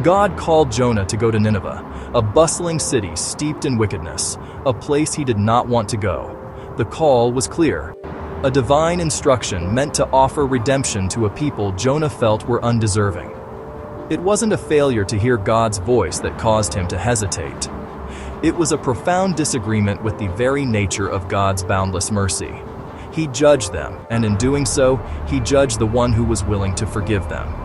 God called Jonah to go to Nineveh, a bustling city steeped in wickedness, a place he did not want to go. The call was clear. A divine instruction meant to offer redemption to a people Jonah felt were undeserving. It wasn't a failure to hear God's voice that caused him to hesitate. It was a profound disagreement with the very nature of God's boundless mercy. He judged them, and in doing so, he judged the one who was willing to forgive them.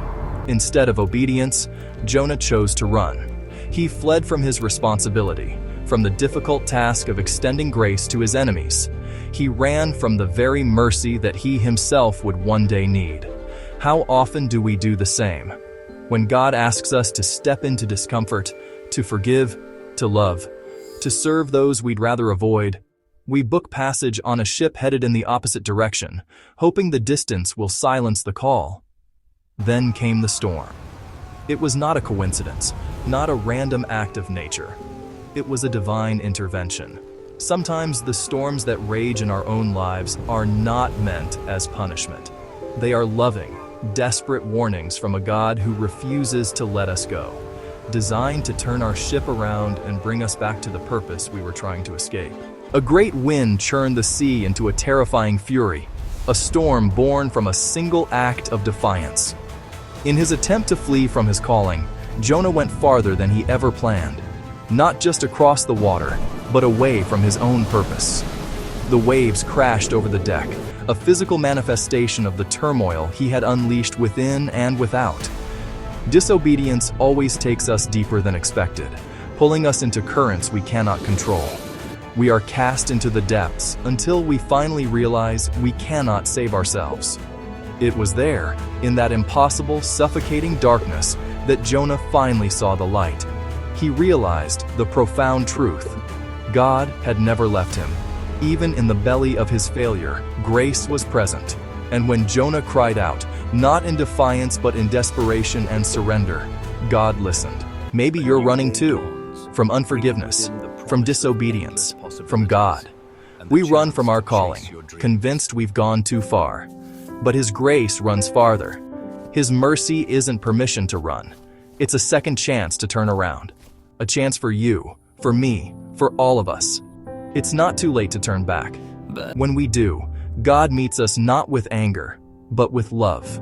Instead of obedience, Jonah chose to run. He fled from his responsibility, from the difficult task of extending grace to his enemies. He ran from the very mercy that he himself would one day need. How often do we do the same? When God asks us to step into discomfort, to forgive, to love, to serve those we'd rather avoid, we book passage on a ship headed in the opposite direction, hoping the distance will silence the call. Then came the storm. It was not a coincidence, not a random act of nature. It was a divine intervention. Sometimes the storms that rage in our own lives are not meant as punishment. They are loving, desperate warnings from a God who refuses to let us go, designed to turn our ship around and bring us back to the purpose we were trying to escape. A great wind churned the sea into a terrifying fury, a storm born from a single act of defiance. In his attempt to flee from his calling, Jonah went farther than he ever planned, not just across the water, but away from his own purpose. The waves crashed over the deck, a physical manifestation of the turmoil he had unleashed within and without. Disobedience always takes us deeper than expected, pulling us into currents we cannot control. We are cast into the depths until we finally realize we cannot save ourselves. It was there, in that impossible, suffocating darkness, that Jonah finally saw the light. He realized the profound truth. God had never left him. Even in the belly of his failure, grace was present. And when Jonah cried out, not in defiance but in desperation and surrender, God listened. Maybe you're running too, from unforgiveness, from disobedience, from God. We run from our calling, convinced we've gone too far. But His grace runs farther. His mercy isn't permission to run. It's a second chance to turn around. A chance for you, for me, for all of us. It's not too late to turn back. When we do, God meets us not with anger, but with love.